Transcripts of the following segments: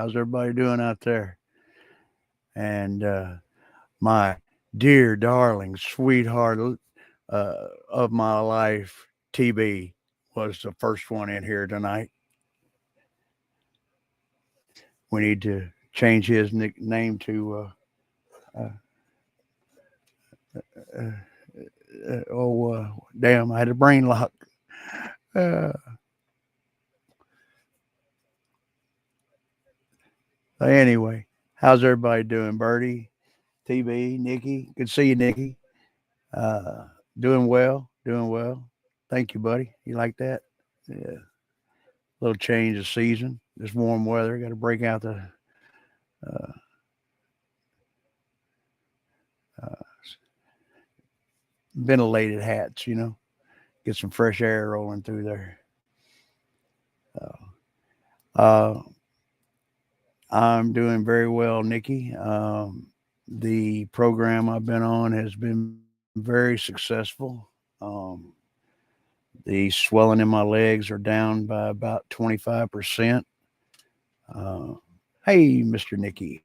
How's everybody doing out there? And my dear, darling, sweetheart of my life, TB, was the first one in here tonight. We need to change his nickname to, uh, uh, damn, I had a brain lock. Uh, anyway, how's everybody doing? Birdie, TB, Nikki? Good to see you, Nikki. Uh, doing well, doing well. Thank you, buddy. You like that? Yeah. Little change of season. This warm weather. Got to break out the uh, uh, ventilated hats. Get some fresh air rolling through there. Uh, uh, I'm doing very well, Nikki. The program I've been on has been very successful. The swelling in my legs are down by about 25%. Uh, hey, Mr. Nikki,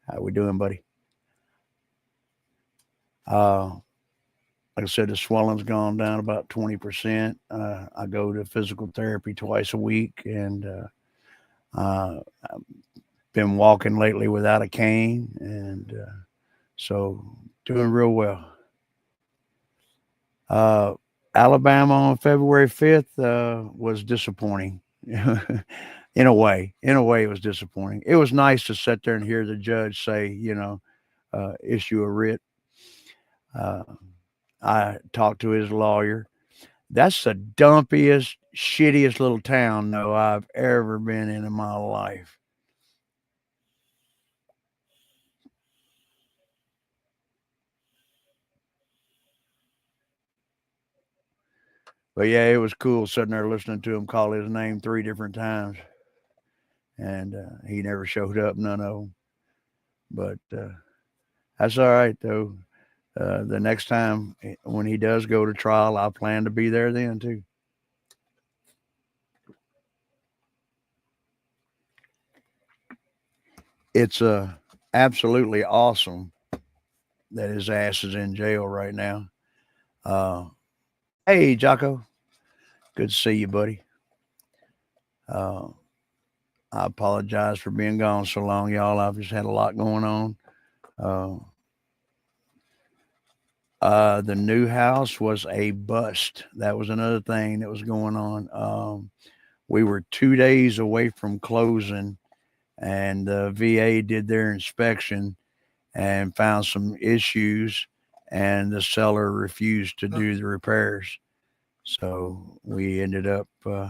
how we doing, buddy? Uh, like I said, the swelling's gone down about 20%. I go to physical therapy twice a week, and I've been walking lately without a cane, and so doing real well. Uh, Alabama on February 5th was disappointing. In a way, it was disappointing. It was nice to sit there and hear the judge say, issue a writ. Uh, I talked to his lawyer. That's the dumpiest, shittiest little town, though, I've ever been in my life. But yeah, it was cool sitting there listening to him call his name 3 different times, and he never showed up, none of them. But that's all right, though. The next time when he does go to trial, I plan to be there then, too. It's absolutely awesome that his ass is in jail right now. Uh, hey, Jocko. Good to see you, buddy. Uh, I apologize for being gone so long, y'all. I've just had a lot going on. Uh, the new house was a bust. That was another thing that was going on. We were 2 days away from closing, and the VA did their inspection and found some issues, and the seller refused to do the repairs. So we ended up uh,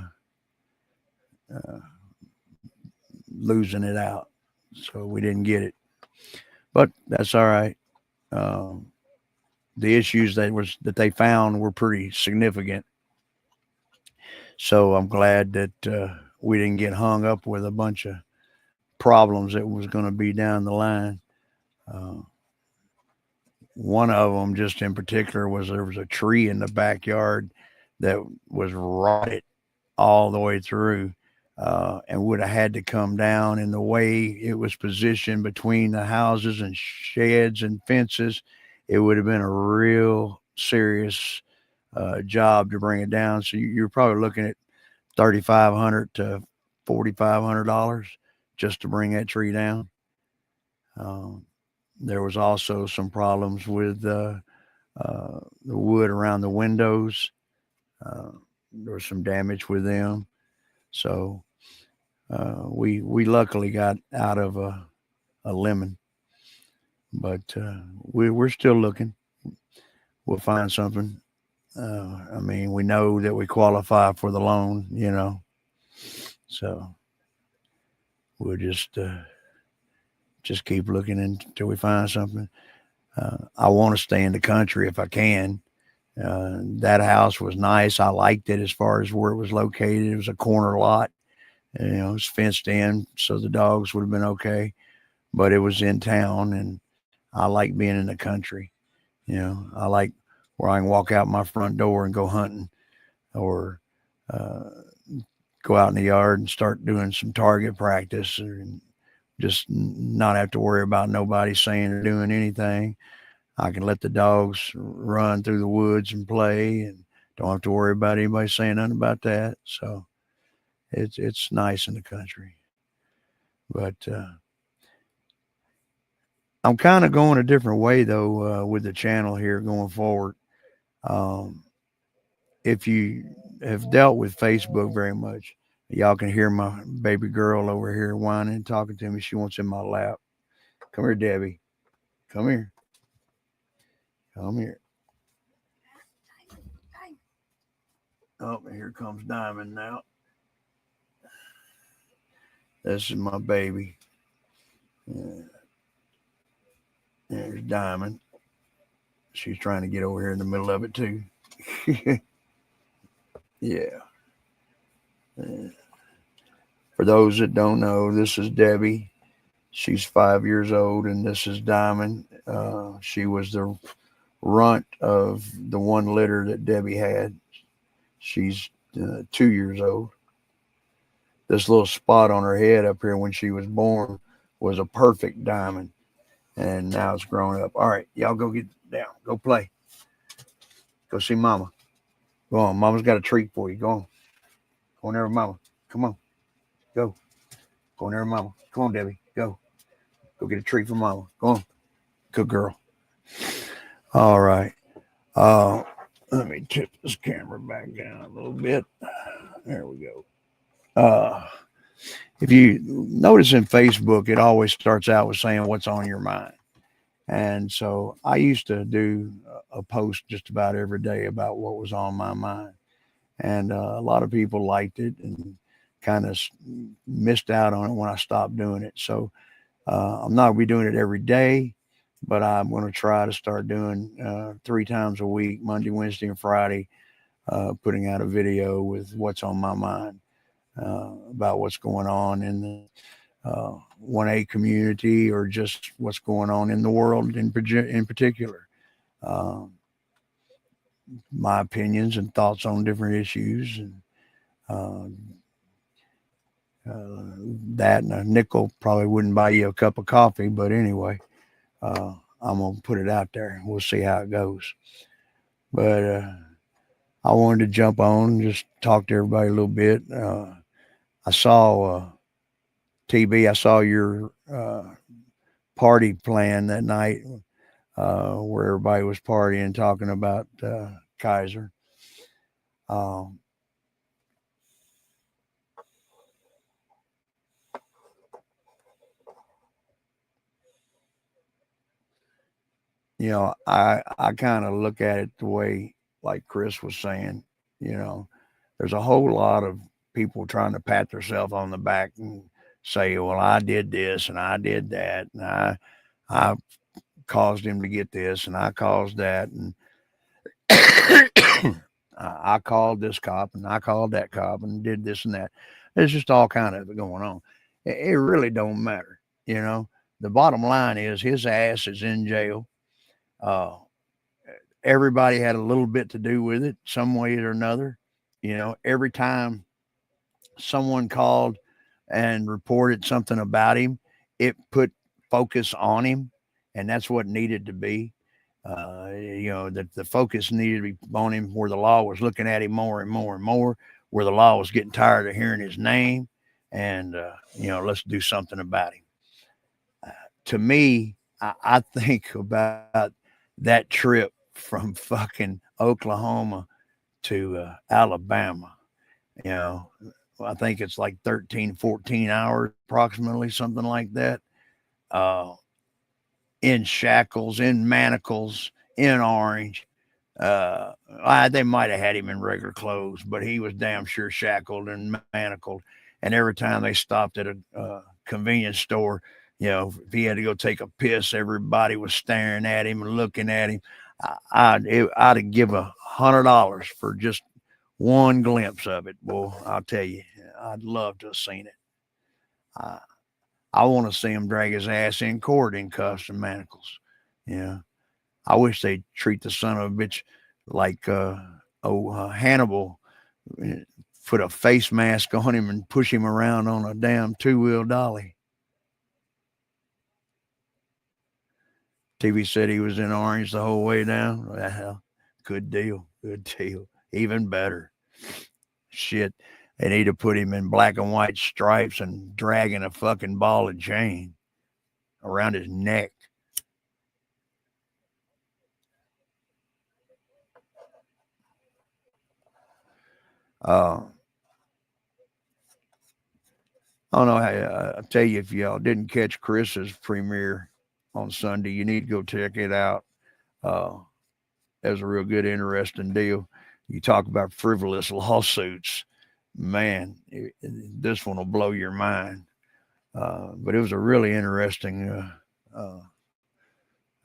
losing it out. So we didn't get it, but that's all right. Um, the issues that they found were pretty significant. So I'm glad that we didn't get hung up with a bunch of problems that was going to be down the line. Uh, One of them, just in particular, was there was a tree in the backyard that was rotted all the way through, and would have had to come down. And the way it was positioned between the houses and sheds and fences, it would have been a real serious job to bring it down. So you're probably looking at $3,500 to $4,500 just to bring that tree down. Um, there was also some problems with the wood around the windows. Uh, there was some damage with them. So we luckily got out of a lemon, but we're still looking. We'll find something. I mean, we know that we qualify for the loan. So we'll just keep looking until we find something. I want to stay in the country if I can. That house was nice. I liked it as far as where it was located. It was a corner lot. It was fenced in, so the dogs would have been okay. But it was in town, and I like being in the country. I like where I can walk out my front door and go hunting, or uh, go out in the yard and start doing some target practice, and just not have to worry about nobody saying or doing anything. I can let the dogs run through the woods and play, and don't have to worry about anybody saying nothing about that. So it's nice in the country. But I'm kind of going a different way though with the channel here going forward. Um, if you have dealt with Facebook very much, y'all can hear my baby girl over here whining and talking to me. She wants in my lap. Come here, Debbie. Come here. Come here. Oh, here comes Diamond now. This is my baby. There's Diamond. She's trying to get over here in the middle of it too. Yeah. For those that don't know, this is Debbie. She's 5 years old, and this is Diamond. She was the runt of the one litter that Debbie had. She's 2 years old. This little spot on her head up here when she was born was a perfect diamond, and now it's grown up. All right, y'all go get down. Go play. Go see Mama. Go on. Mama's got a treat for you. Go on. Go in there with Mama. Come on. Go. Go in there with Mama. Come on, Debbie. Go. Go get a treat for Mama. Go on. Good girl. All right. Let me tip this camera back down a little bit. There we go. If you notice in Facebook, it always starts out with saying what's on your mind. And so I used to do a post just about every day about what was on my mind. And a lot of people liked it and kind of missed out on it when I stopped doing it. So I'm not going to be doing it every day, but I'm going to try to start doing 3 times a week, Monday, Wednesday, and Friday, putting out a video with what's on my mind about what's going on in the 1A community, or just what's going on in the world in particular. My opinions and thoughts on different issues, and uh, that and a nickel probably wouldn't buy you a cup of coffee, but anyway, I'm gonna put it out there. We'll see how it goes. But I wanted to jump on and just talk to everybody a little bit. I saw TB. I saw your party plan that night, where everybody was partying, talking about Kaiser. Um, I kind of look at it the way, like Chris was saying, you know, there's a whole lot of people trying to pat themselves on the back and say, well, I did this and I did that, and I caused him to get this and I caused that, and I called this cop and I called that cop and did this and that. There's just all kind of it going on. It really don't matter, you know. The bottom line is his ass is in jail. Uh, Everybody had a little bit to do with it, some way or another. You know, every time someone called and reported something about him, it put focus on him, and that's what needed to be. That the focus needed to be on him, where the law was looking at him more and more and more, where the law was getting tired of hearing his name, and let's do something about him. To me, I think about that trip from fucking Oklahoma to Alabama. You know, I think it's like 13, 14 hours approximately, something like that. Uh, in shackles, in manacles, in orange. They might have had him in regular clothes, but he was damn sure shackled and manacled. And every time they stopped at a convenience store, if he had to go take a piss, everybody was staring at him and looking at him. I'd give $100 for just one glimpse of it. Well, I'll tell you, I'd love to have seen it. I want to see him drag his ass in court in cuffs and manacles. Yeah. I wish they'd treat the son of a bitch like Hannibal put a face mask on him and push him around on a damn two-wheel dolly. TV said he was in orange the whole way down. Well, good deal. Good deal. Even better. Shit. They need to put him in black and white stripes and dragging a fucking ball and chain around his neck. Uh, I don't know. I'll tell you, if y'all didn't catch Chris's premiere on Sunday, you need to go check it out. Uh, that was a real good, interesting deal. You talk about frivolous lawsuits, man. This one will blow your mind. But it was a really interesting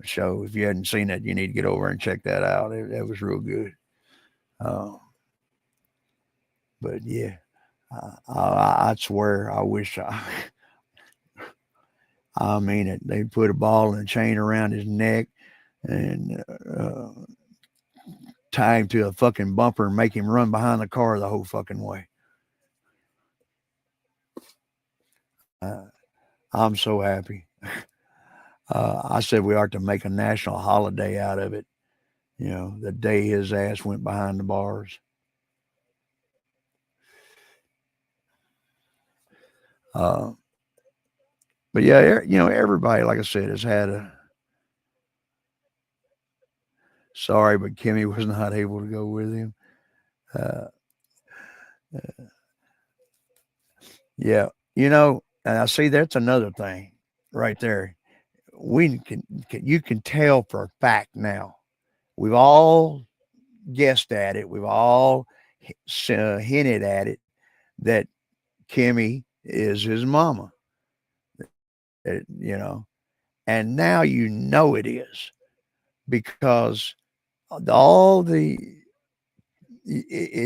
show. If you hadn't seen it, you need to get over and check that out. It was real good. Uh, but yeah, I swear, I wish I mean it. They put a ball and a chain around his neck and tie him to a fucking bumper and make him run behind the car the whole fucking way. I'm so happy. I said we ought to make a national holiday out of it. You know, the day his ass went behind the bars. Uh, but yeah, you know, everybody, like I said, has had a. Sorry, but Kimmy was not able to go with him. Uh, yeah, you know, and I see that's another thing right there. We can you can tell for a fact now. We've all guessed at it. We've all hinted at it that Kimmy is his mama. You know, and now you know it is because all the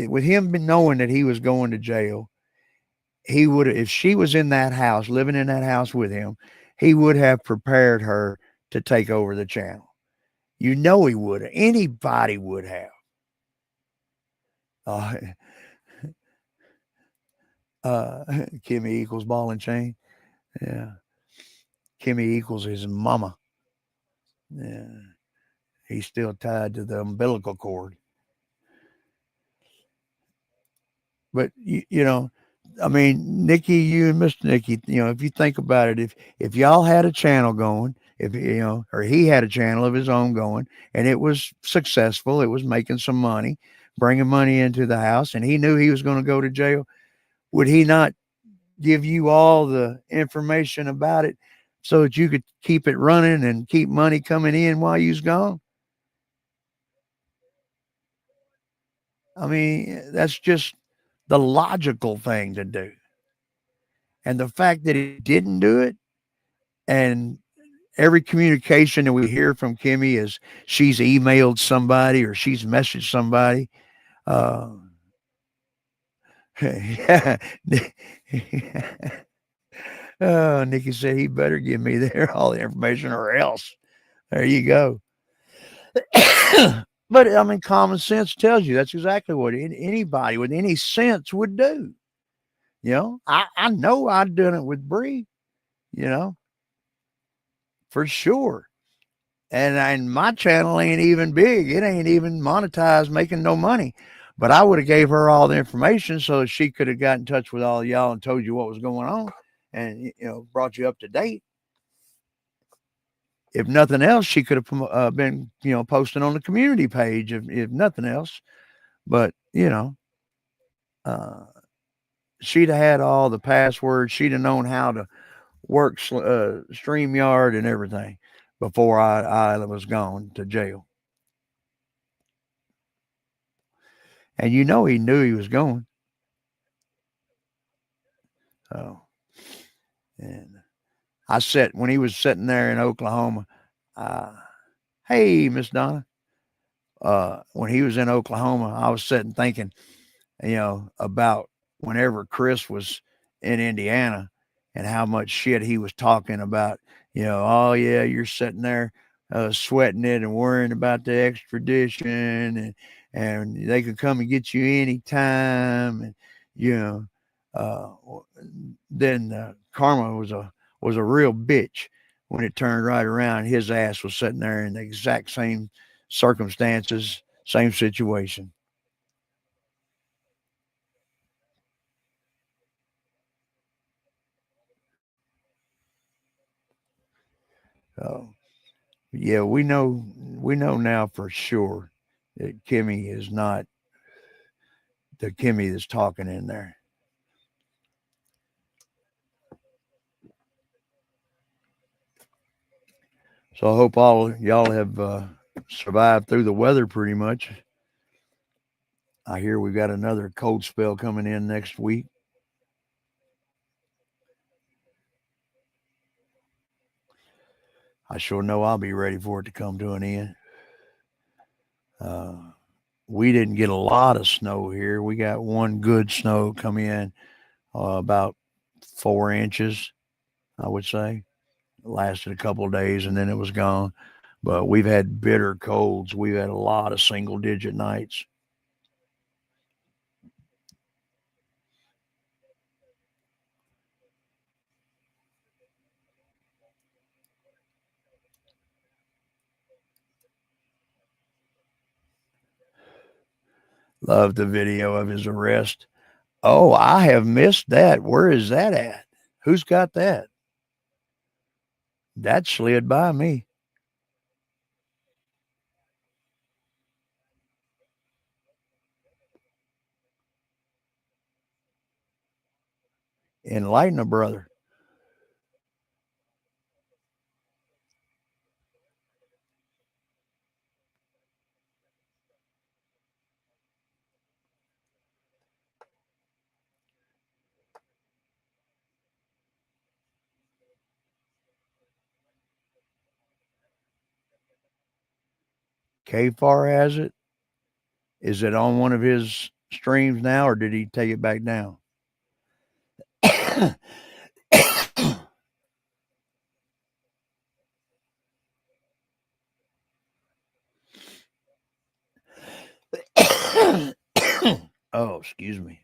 with him knowing that he was going to jail, he would, if she was in that house, living in that house with him, he would have prepared her to take over the channel. You know he would have. Anybody would have. Uh, Kimmy equals ball and chain. Yeah. Kimmy equals his mama. Yeah. He's still tied to the umbilical cord. But you know, I mean, Nikki, you and Mr. Nikki, you know, if you think about it, if y'all had a channel going, if you know, or he had a channel of his own going, and it was successful, it was making some money, bringing money into the house, and he knew he was going to go to jail, would he not give you all the information about it so that you could keep it running and keep money coming in while you was gone? I mean, that's just the logical thing to do. And the fact that he didn't do it, and every communication that we hear from Kimmy is she's emailed somebody or she's messaged somebody. Uh, yeah. Oh, Nikki said he better give me there all the information or else. There you go. But I mean, common sense tells you that's exactly what anybody with any sense would do. You know, I know I'd done it with Bree, you know, for sure. And my channel ain't even big. It ain't even monetized, making no money. But I would have gave her all the information so she could have got in touch with all y'all and told you what was going on, and you know, brought you up to date. If nothing else, she could have been, you know, posting on the community page if nothing else. But you know, uh, she'd have had all the passwords. She'd have known how to work StreamYard and everything before I was gone to jail. And you know he knew he was going. So, and I sat when he was sitting there in Oklahoma. Uh, hey, Miss Donna. When he was in Oklahoma, I was sitting thinking, you know, about whenever Chris was in Indiana and how much shit he was talking about. You know, oh yeah, you're sitting there sweating it and worrying about the extradition, and they could come and get you anytime, and you know, then karma was a real bitch when it turned right around. His ass was sitting there in the exact same circumstances, same situation. Uh, yeah, we know now for sure that Kimmy is not the Kimmy that's talking in there. So I hope all y'all have survived through the weather pretty much. I hear we've got another cold spell coming in next week. I sure know I'll be ready for it to come to an end. Uh, we didn't get a lot of snow here. We got one good snow come in, about 4 inches, I would say. It lasted a couple of days and then it was gone. But we've had bitter colds. We've had a lot of single digit nights. Love the video of his arrest. Oh, I have missed that. Where is that at? Who's got that? That slid by me. Enlighten a brother. Kfar has it. Is it on one of his streams now, or did he take it back down? Oh, excuse me.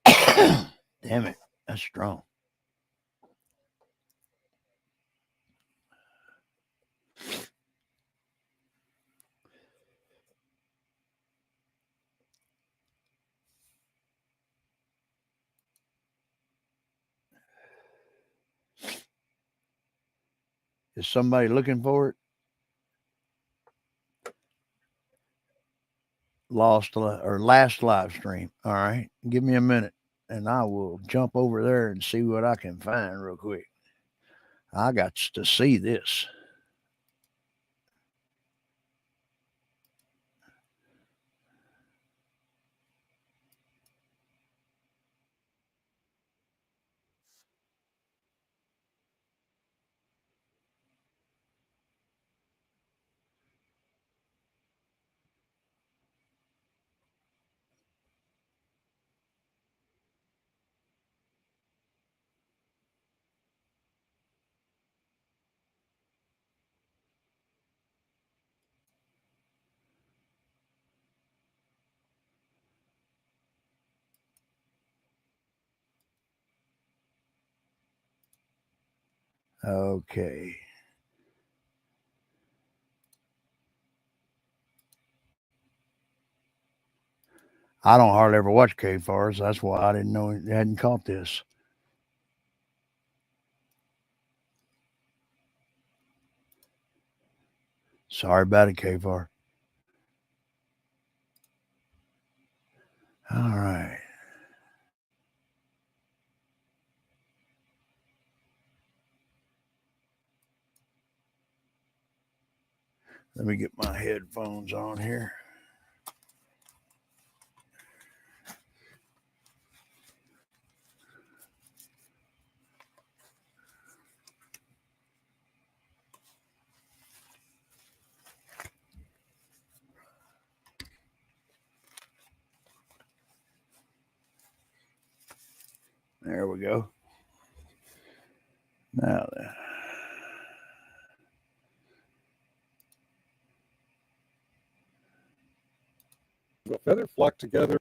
Damn it. That's strong. Is somebody looking for it? Last live stream. All right. Give me a minute and I will jump over there and see what I can find real quick. I got to see this. Okay. I don't hardly ever watch KFARs. That's why I didn't know it hadn't caught this. Sorry about it, KFAR. All right. Let me get my headphones on here. There we go. Now then. a feather flock together.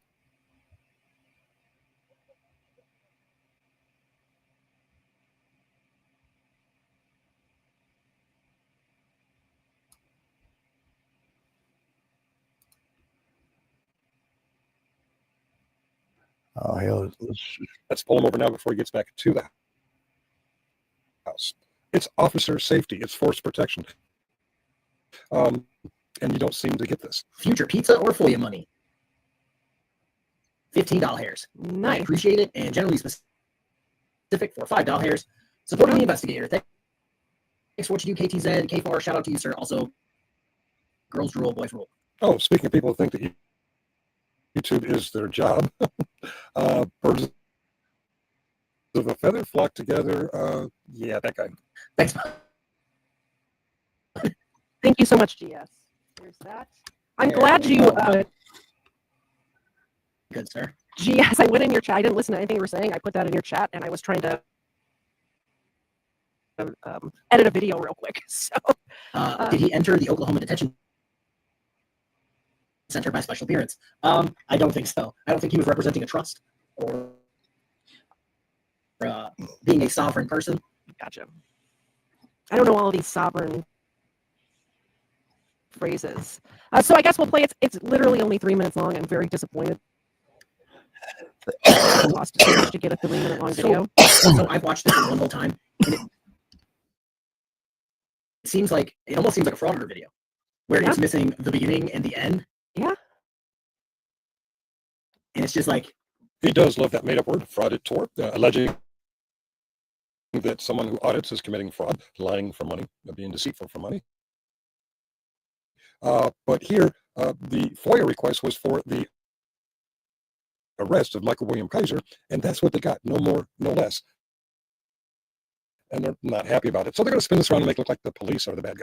Oh, hell. Let's pull him over now before he gets back to the house. It's officer safety. It's force protection. And you don't seem to get this. Future pizza or FOIA money? $15 hairs. Nice. I appreciate it, and generally specific for $5 hairs. Supporting the investigator. Thanks for what you do, KTZ, KFAR. Shout out to you, sir. Also, girls drool, boys rule. Oh, speaking of people who think that YouTube is their job, birds of a feather flock together. Yeah, that guy. Thanks. Thank you so much, GS. There's that. I'm glad you. Good, sir. GS, I went in your chat. I didn't listen to anything you were saying. I put that in your chat, and I was trying to edit a video real quick. So, did he enter the Oklahoma detention center by special appearance? I don't think so. I don't think he was representing a trust or being a sovereign person. Gotcha. I don't know all of these sovereign phrases. So I guess we'll play it. It's literally only 3 minutes long. I'm very disappointed. I lost too much to get a 3-minute long video. So I've watched this one whole time. And it almost seems like a frauditor video where it's missing the beginning and the end. Yeah. And it's just like, he does love that made-up word, frauditor, alleging that someone who audits is committing fraud, lying for money, being deceitful for money. But here, the FOIA request was for the arrest of Michael William Kaiser, and that's what they got, no more, no less. And they're not happy about it. So they're going to spin this around and make it look like the police are the bad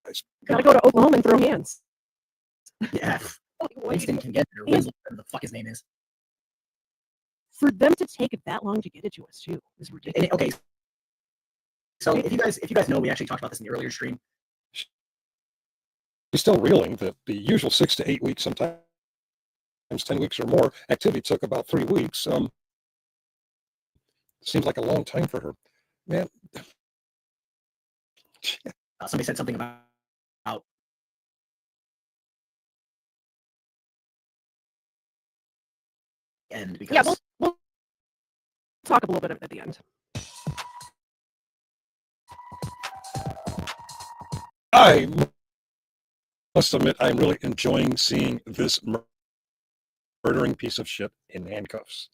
guys. Gotta go to Oklahoma and throw hands. yeah, Winston can get there. Whatever the fuck his name is. For them to take that long to get it to us too is ridiculous. Okay, so if you guys know, we actually talked about this in the earlier stream. He's still reeling that the usual 6 to 8 weeks, sometimes 10 weeks or more, activity took about 3 weeks. Seems like a long time for her. Man. Somebody said something about end because we'll talk a little bit at the end. I must admit, I'm really enjoying seeing this murdering piece of shit in handcuffs.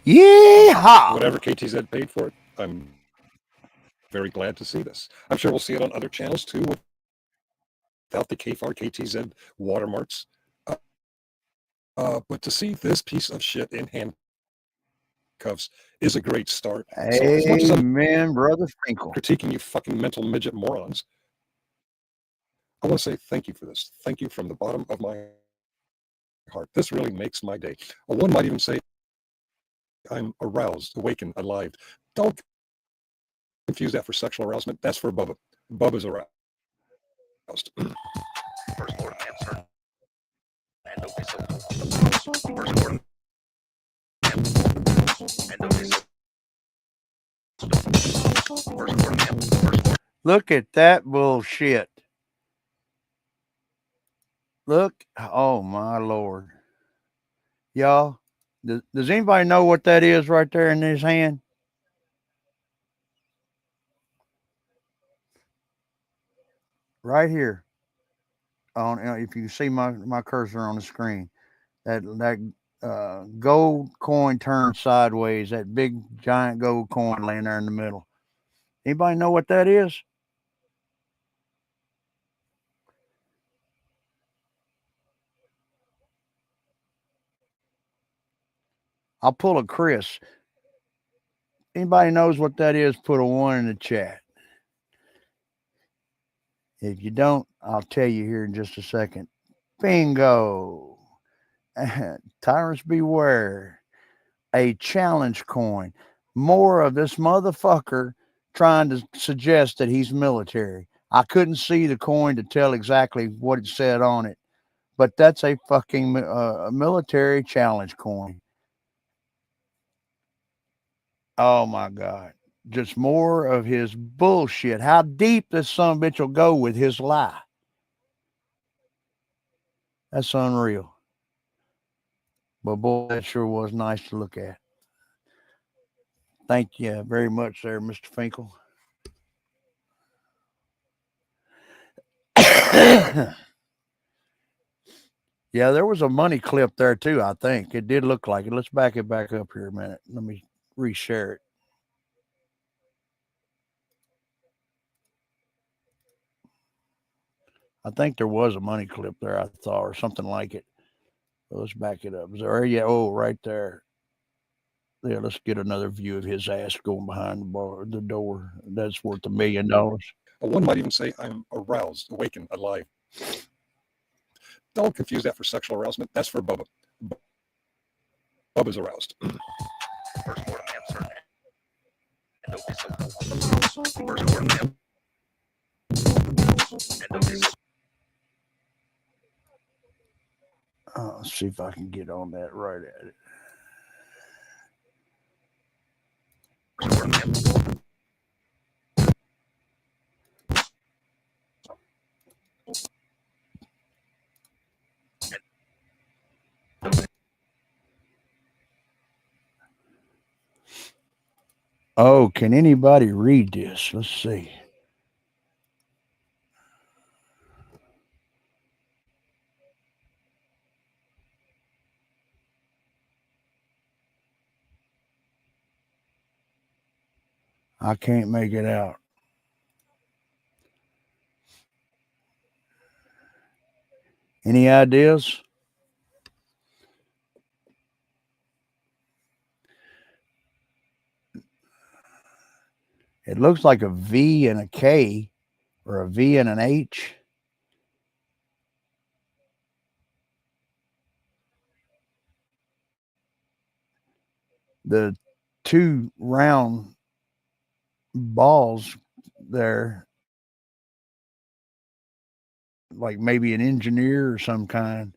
Yeehaw! Whatever KTZ paid for it, I'm very glad to see this. I'm sure we'll see it on other channels too, without the KFAR, KTZ watermarks. But to see this piece of shit in handcuffs is a great start. So as much as Amen, Brother Finkel. critiquing you fucking mental midget morons, I want to say thank you for this. Thank you from the bottom of my heart. This really makes my day. Or one might even say, I'm aroused, awakened, alive. Don't confuse that for sexual arousement. That's for Bubba. Bubba's aroused. First order answer. And no missile. First order. Look at that bullshit. Look. Oh, my Lord. Y'all, does anybody know what that is right there in his hand? Right here. If you see my cursor on the screen, that gold coin turned sideways, that big giant gold coin laying there in the middle. Anybody know what that is? I'll pull a Chris. Anybody knows what that is, put a 1 in the chat. If you don't, I'll tell you here in just a second. Bingo. Tyrants beware. A challenge coin. More of this motherfucker trying to suggest that he's military. I couldn't see the coin to tell exactly what it said on it, but that's a fucking military challenge coin. Oh my God. Just more of his bullshit. How deep this son of a bitch will go with his lie. That's unreal. But boy, that sure was nice to look at. Thank you very much there, Mr. Finkel. Yeah, there was a money clip there too, I think. It did look like it. Let's back it back up here a minute. Let me reshare it. I think there was a money clip there, I thought, or something like it. Let's back it up. Is there? Yeah, oh, right there. Yeah, let's get another view of his ass going behind the door. That's worth $1 million. One might even say I'm aroused, awakened, alive. Don't confuse that for sexual arousement. That's for Bubba. Bubba's aroused. First mortem answer. And no First mortem answer. And no Let's see if I can get on that right at it. Oh, can anybody read this? Let's see. I can't make it out. Any ideas? It looks like a V and a K or a V and an H. The two round balls there, like maybe an engineer or some kind.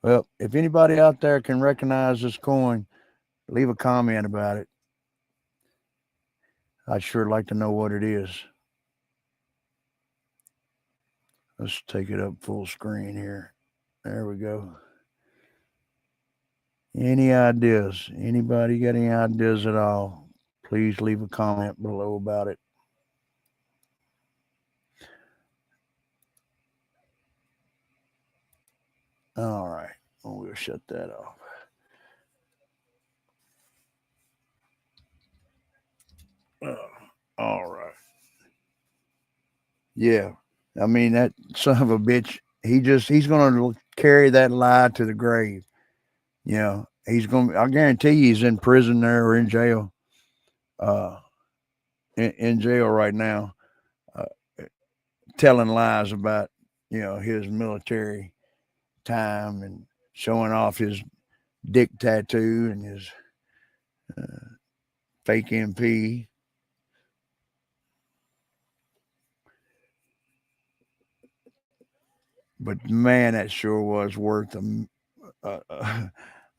Well, if anybody out there can recognize this coin, leave a comment about it. I'd sure like to know what it is. Let's take it up full screen here. There we go. Any ideas? Anybody got any ideas at all? Please leave a comment below about it. All right. Well, we'll shut that off. All right. Yeah. I mean, that son of a bitch, he's going to carry that lie to the grave. You know, I guarantee you he's in prison there or in jail. In jail right now, telling lies about, his military time and showing off his dick tattoo and his fake MP. But man, that sure was worth them.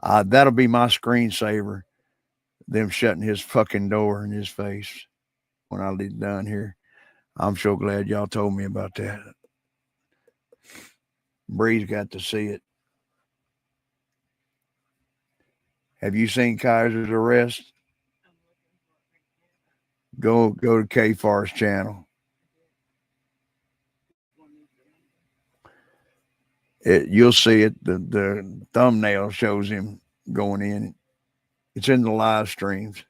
That'll be my screensaver. Them shutting his fucking door in his face when I get done here. I'm so glad y'all told me about that. Bree's got to see it. Have you seen Kaiser's arrest? Go to K-Far's channel. You'll see it. The thumbnail shows him going in. It's in the live streams.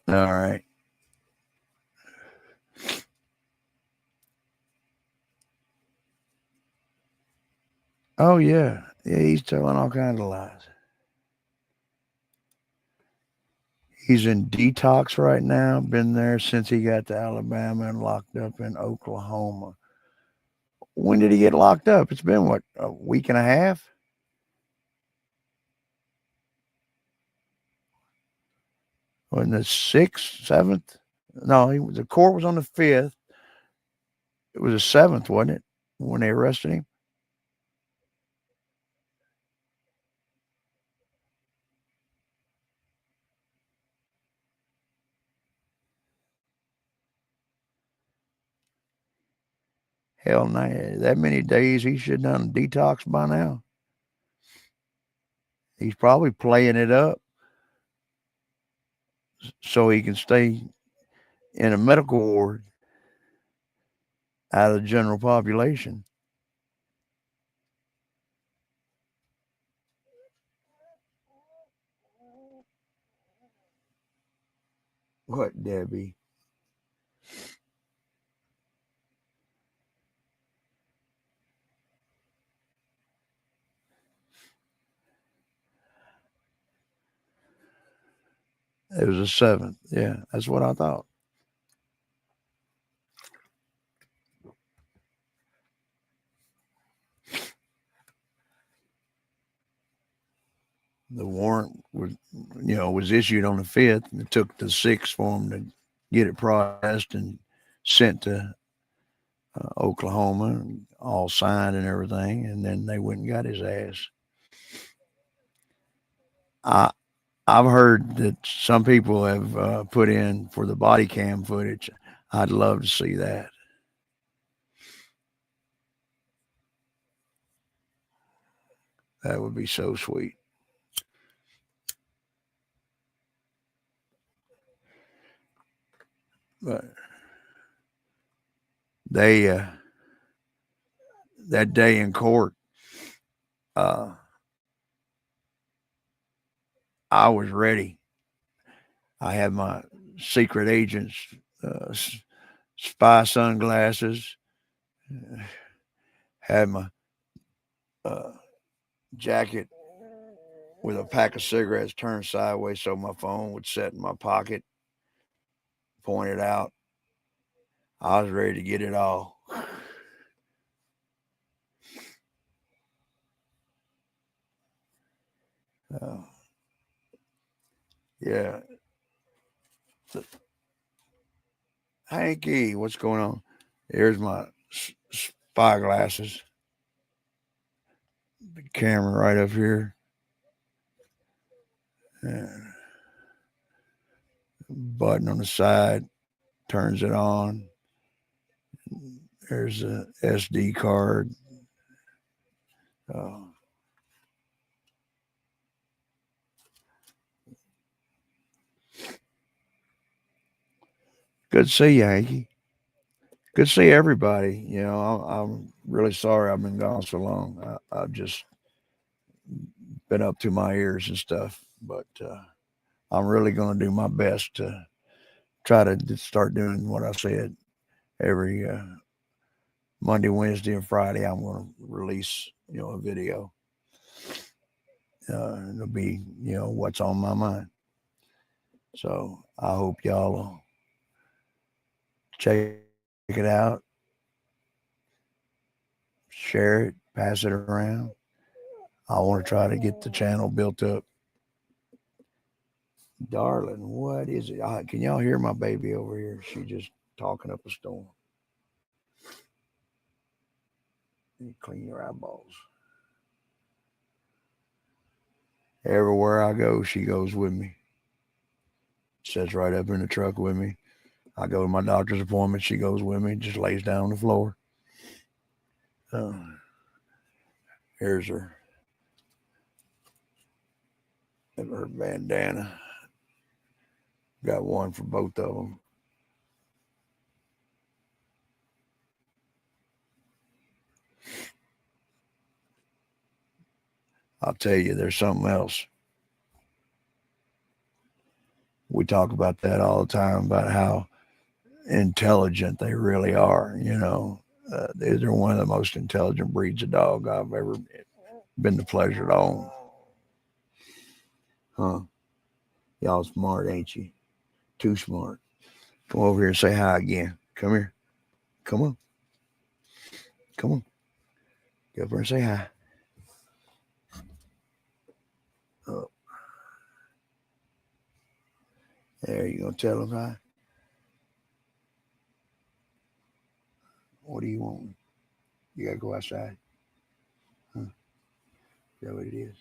All right. Oh yeah. Yeah, he's telling all kinds of lies. He's in detox right now. Been there since he got to Alabama and locked up in Oklahoma. When did he get locked up? It's been what, a week and a half? On the 6th, 7th. No, the court was on the 5th. It was the 7th, wasn't it, when they arrested him? Hell, that many days he should have done detox by now. He's probably playing it up so he can stay in a medical ward out of the general population. What, Debbie? It was the 7th. Yeah, that's what I thought. The warrant was issued on the 5th, and it took the 6th for him to get it processed and sent to Oklahoma, and all signed and everything, and then they went and got his ass. I've heard that some people have put in for the body cam footage. I'd love to see that. That would be so sweet. But they that day in court, I was ready. I had my secret agent's uh, spy sunglasses, had my uh, jacket with a pack of cigarettes turned sideways so my phone would sit in my pocket, pointed out. I was ready to get it all. Uh, yeah. Hanky, what's going on? Here's my spy glasses. The camera right up here. And button on the side turns it on. There's a SD card. Uh, Good to see you, Hanky. Good to see everybody. I'm really sorry I've been gone so long. I've just been up to my ears and stuff, but I'm really going to do my best to try to start doing what I said every Monday, Wednesday, and Friday. I'm going to release, a video. It'll be, what's on my mind. So I hope y'all will check it out, share it, pass it around. I want to try to get the channel built up. Darling, what is it? Can y'all hear my baby over here? She just talking up a storm. You clean your eyeballs. Everywhere I go, she goes with me. Sits right up in the truck with me. I go to my doctor's appointment. She goes with me. Just lays down on the floor. Here's her bandana. Got one for both of them. I'll tell you, there's something else. We talk about that all the time, about how intelligent they really are. They're one of the most intelligent breeds of dog I've ever been the pleasure to own. Huh? Y'all smart, ain't you? Too smart. Come over here and say hi again. Come here. Come on. Come on. Get over and say hi. Oh. There, you gonna tell him hi? What do you want? You gotta go outside. Huh? Is that what it is?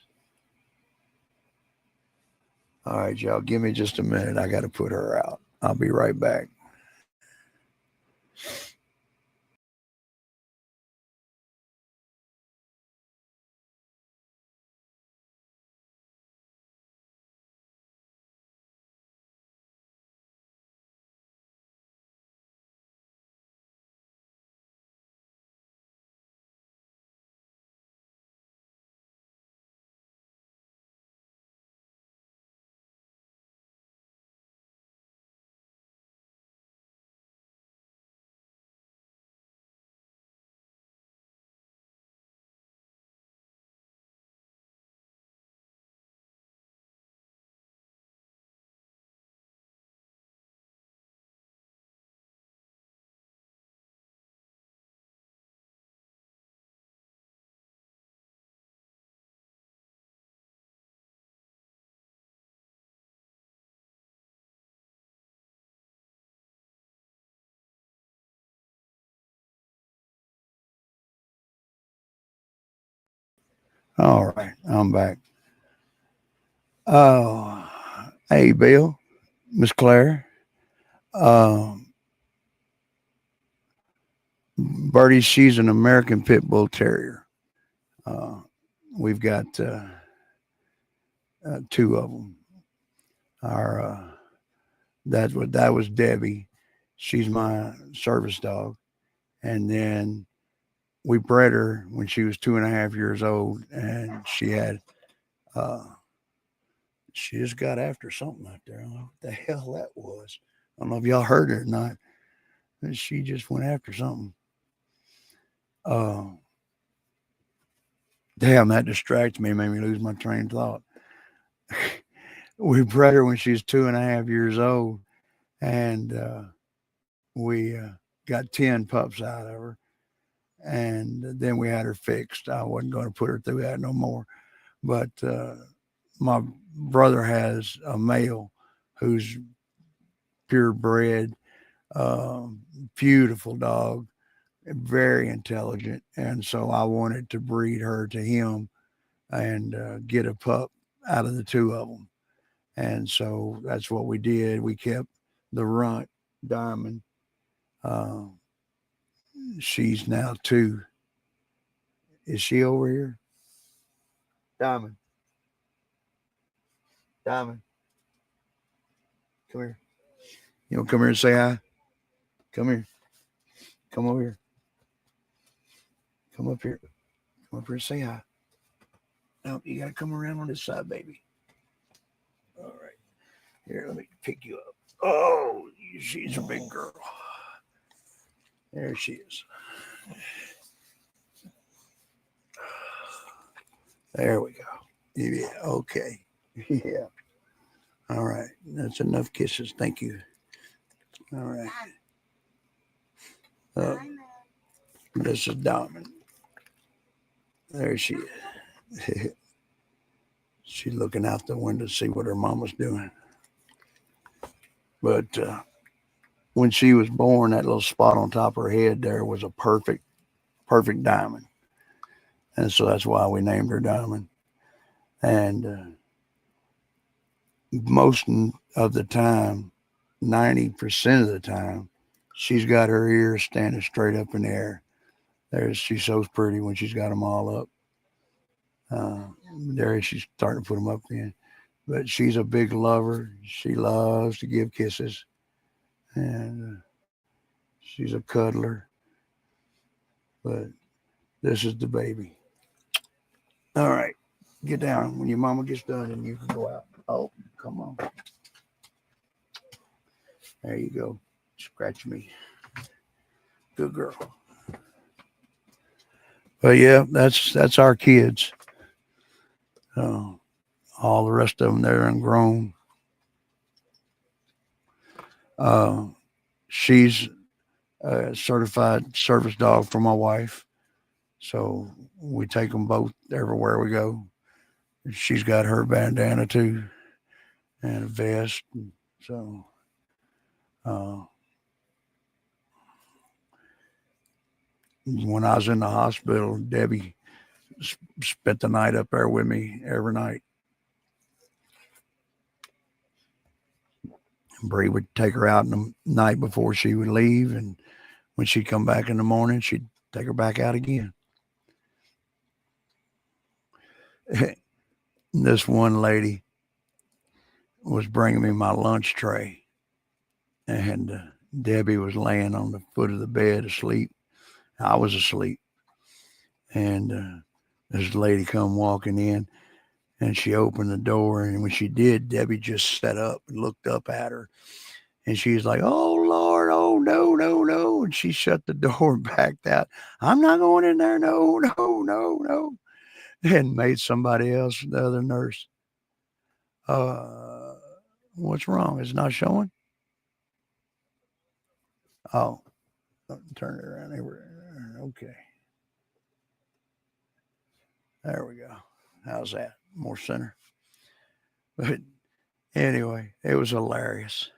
All right, y'all. Give me just a minute. I gotta put her out. I'll be right back. All right, I'm back. Oh, hey, Bill, Miss Claire. Um, Birdie, she's an American Pit Bull Terrier. Uh, we've got two of them. Our that was Debbie. She's my service dog, and then we bred her when she was 2.5 years old, and uh, she just got after something out there. I don't know what the hell that was. I don't know if y'all heard it or not. She just went after something. Uh, Damn, that distracted me, made me lose my train of thought. We bred her when she was 2.5 years old, and we got 10 pups out of her. And then we had her fixed. I wasn't going to put her through that no more. But my brother has a male who's purebred, uh, beautiful dog, very intelligent. And so I wanted to breed her to him and get a pup out of the two of them. And so that's what we did. We kept the runt, Diamond. Uh, she's now 2. Is she over here? Diamond, Diamond, come here. You know, come here and say hi. Come here. Come over here. Come up here. Come up here and say hi. No, you got to come around on this side, baby. All right. Here, let me pick you up. Oh, she's a big girl. There she is. There we go. Yeah, okay. Yeah. All right. That's enough kisses. Thank you. All right. Uh, this is Diamond. There she is. She's looking out the window to see what her mama's doing. But when she was born, that little spot on top of her head there was a perfect diamond. And so that's why we named her Diamond. And most of the time, 90% of the time, she's got her ears standing straight up in the air. She's so pretty when she's got them all up. There she's starting to put them up in. But she's a big lover. She loves to give kisses. And she's a cuddler. But this is the baby. All right. Get down. When your mama gets done, and you can go out. Oh, come on. There you go. Scratch me. Good girl. But yeah, that's our kids. Uh, all the rest of them, they're grown. Uh, she's a certified service dog for my wife. So we take them both everywhere we go. She's got her bandana too and a vest. So, when I was in the hospital, Debbie spent the night up there with me every night. Bree would take her out in the night before she would leave, and when she'd come back in the morning, she'd take her back out again. This one lady was bringing me my lunch tray, and Debbie was laying on the foot of the bed asleep. I was asleep, and this lady come walking in, and she opened the door, and when she did, Debbie just sat up and looked up at her, and she's like, "Oh Lord, oh no, no, no!" And she shut the door and backed out. I'm not going in there. No, no, no, no. And made somebody else, the other nurse. Uh, what's wrong? It's not showing. Oh, turn it around here. Okay, there we go. How's that? More center. But anyway, it was hilarious.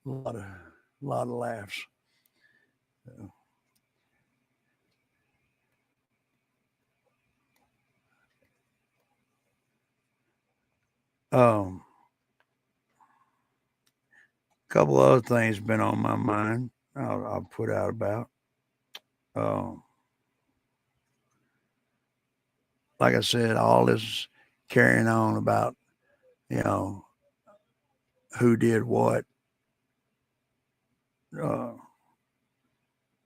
A lot of laughs. Um, a couple other things been on my mind. I'll put out about. Um, like I said, all this carrying on about you know who did what uh,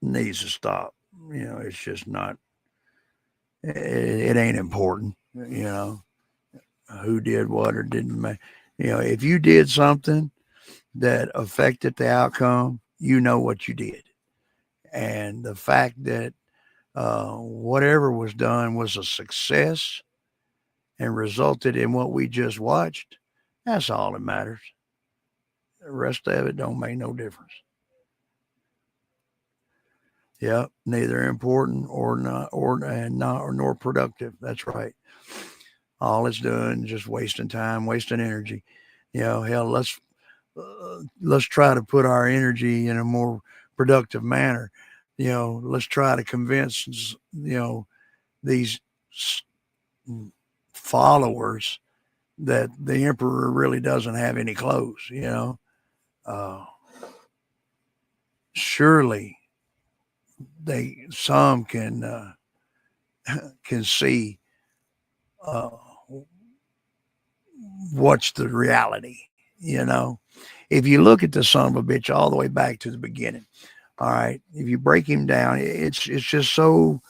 needs to stop. It's just not. It ain't important. Who did what or didn't make. If you did something that affected the outcome, you know what you did, and the fact that whatever was done was a success and resulted in what we just watched. That's all that matters. The rest of it don't make no difference. Yep, neither important or not, or nor productive. That's right. All it's doing is just wasting time, wasting energy. Hell, let's try to put our energy in a more productive manner. Let's try to convince these followers that the emperor really doesn't have any clothes. Uh, surely some can see uh, what's the reality. If you look at the son of a bitch all the way back to the beginning, all right, if you break him down, it's just so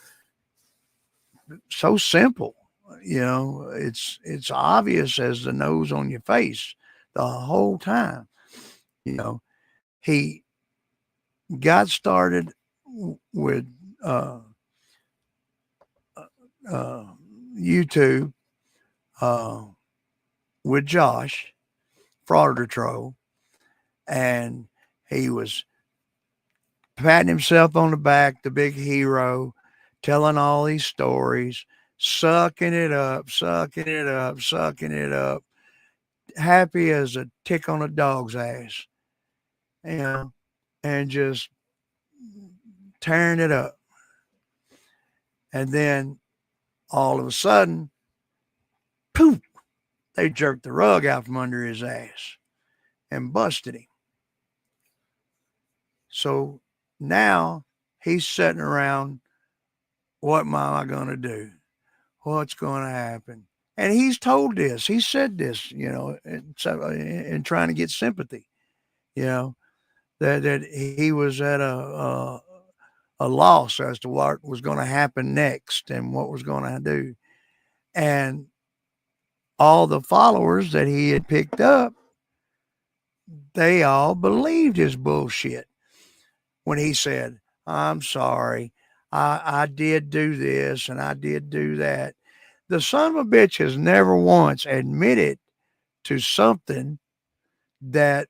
simple. It's obvious as the nose on your face the whole time. He got started with uh, uh, YouTube uh, with Josh Fraud Patrol, and he was patting himself on the back, the big hero, telling all these stories, sucking it up, sucking it up, sucking it up, happy as a tick on a dog's ass, you know, and just tearing it up. And then all of a sudden, poof, they jerked the rug out from under his ass and busted him. So now he's sitting around, what am I going to do? What's going to happen? And he's told this, he said this, in trying to get sympathy, that he was at a loss as to what was going to happen next and what was going to do. And all the followers that he had picked up, they all believed his bullshit when he said, I'm sorry, I did do this and I did do that. The son of a bitch has never once admitted to something that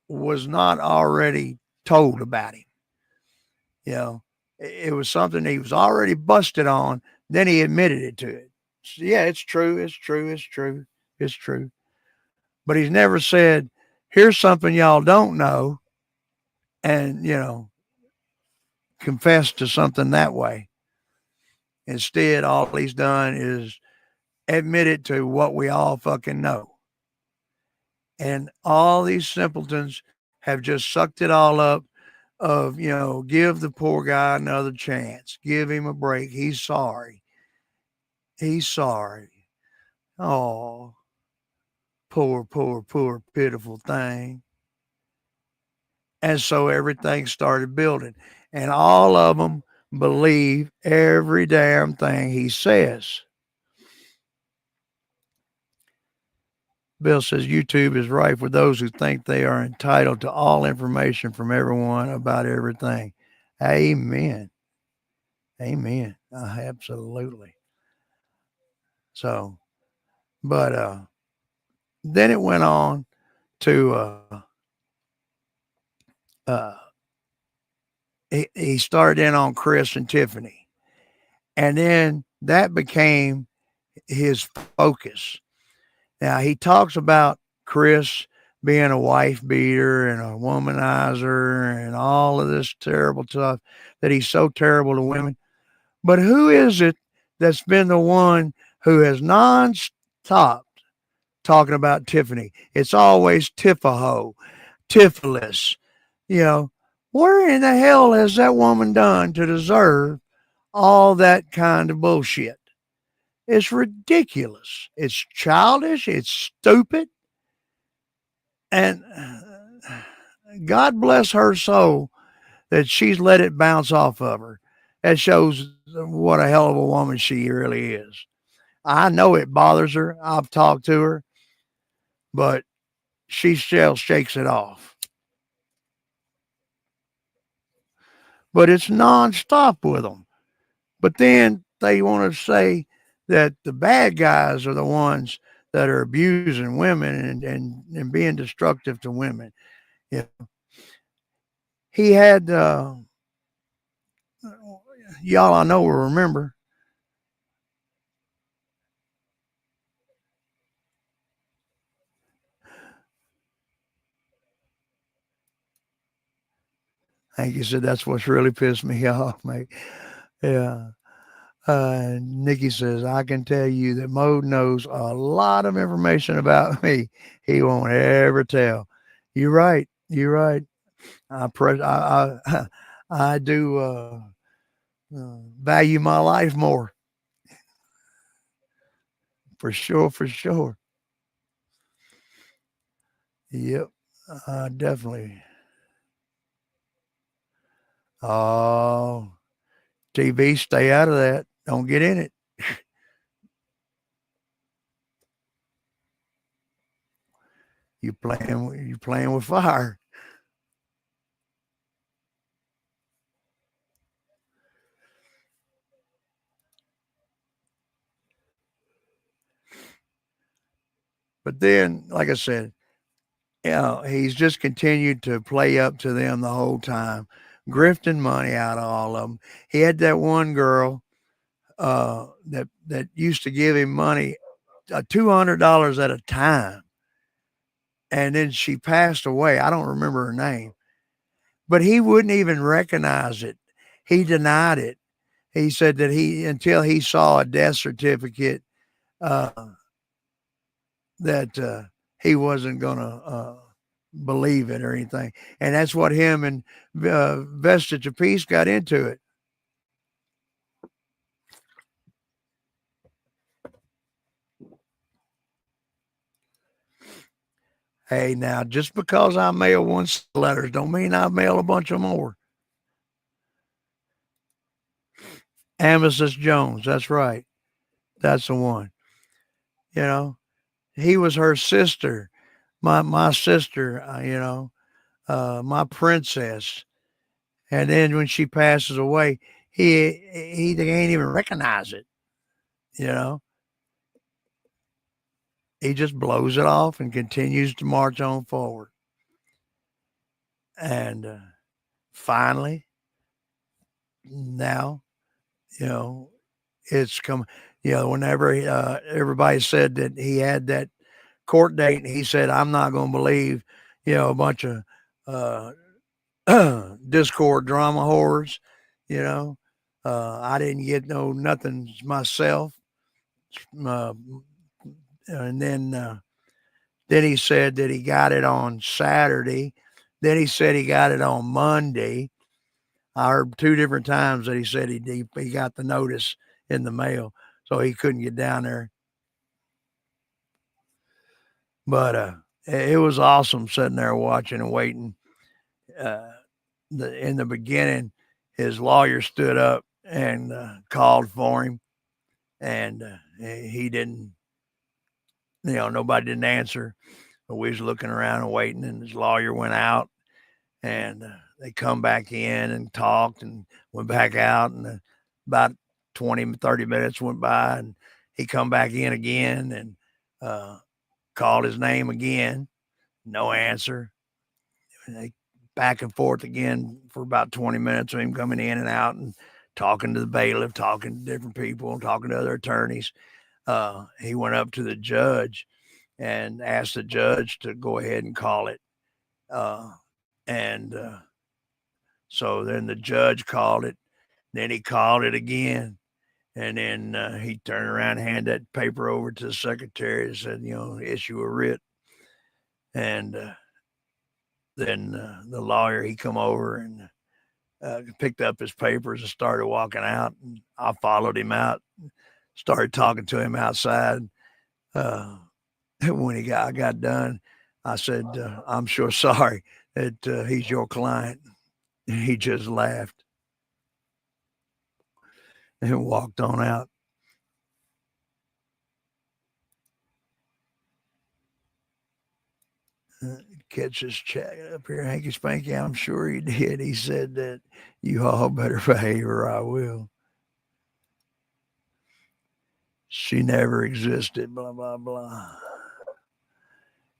was not already told about him. It was something he was already busted on. Then he admitted it to it. So, yeah, it's true. It's true. It's true. It's true. but he's never said, here's something y'all don't know, and, confess to something that way. Instead, all he's done is admitted to what we all fucking know. And all these simpletons have just sucked it all up of, give the poor guy another chance. Give him a break. He's sorry. He's sorry. Oh, poor, poor, poor, pitiful thing. And so everything started building. And all of them believe every damn thing he says. Bill says YouTube is rife with those who think they are entitled to all information from everyone about everything. Amen. Amen. Absolutely. So, but then it went on to uh, he started in on Chris and Tiffany, and then that became his focus. Now he talks about Chris being a wife beater and a womanizer and all of this terrible stuff, that he's so terrible to women. But who is it that's been the one who has non-stop talking about Tiffany? It's always Tiffaho, Tiffalis. You know, where in the hell has that woman done to deserve all that kind of bullshit? It's ridiculous. It's childish. It's stupid. And God bless her soul that she's let it bounce off of her. That shows what a hell of a woman she really is. I know it bothers her. I've talked to her, but she still shakes it off. But it's nonstop with them. But then they want to say that the bad guys are the ones that are abusing women and being destructive to women. Yeah. He had, y'all I know will remember, I think he said that's what's really pissed me off, mate. Yeah. Nikki says, I can tell you that Mo knows a lot of information about me. He won't ever tell. You're right. You're right. I do value my life more. For sure. For sure. Yep. Definitely. Oh, TV, stay out of that. Don't get in it. You playing with fire. But then, like I said, he's just continued to play up to them the whole time, grifting money out of all of them. He had that one girl that used to give him money, $200 at a time, and then she passed away. I don't remember her name, but he wouldn't even recognize it. He denied it. He said that until he saw a death certificate, uh, that he wasn't gonna believe it or anything. And that's what him and Vestige of Peace got into it. Hey, now just because I mail one set of letters don't mean I mail a bunch of more. Amethyst Jones, that's right. That's the one. You know, he was her sister, my sister. My princess. And then when she passes away, he can't even recognize it. You know, he just blows it off and continues to march on forward. And finally, now, you know, it's come. Whenever everybody said that he had that court date, and he said, "I'm not going to believe, a bunch of Discord drama whores. You know, I didn't get nothing myself." Uh, and then he said that he got it on Saturday. Then he said he got it on Monday. I heard two different times that he said he got the notice in the mail, so he couldn't get down there. But it was awesome sitting there watching and waiting. Uh, in the beginning, his lawyer stood up and called for him, and he didn't. Nobody didn't answer. But we was looking around and waiting, and his lawyer went out, and they come back in and talked and went back out, and about 20, 30 minutes went by, and he come back in again and called his name again. No answer. And they back and forth again for about 20 minutes of him coming in and out and talking to the bailiff, talking to different people, talking to other attorneys. He went up to the judge and asked the judge to go ahead and call it. And so then the judge called it. Then he called it again. And then he turned around and handed that paper over to the secretary and said, issue a writ. And then the lawyer, he come over and picked up his papers and started walking out. And I followed him out, started talking to him outside. When I got done, I said, "I'm sure sorry that he's your client." And he just laughed and walked on out. Catch his check up here, hanky spanky. I'm sure he did. He said that you all better behave or I will. She never existed, blah, blah, blah.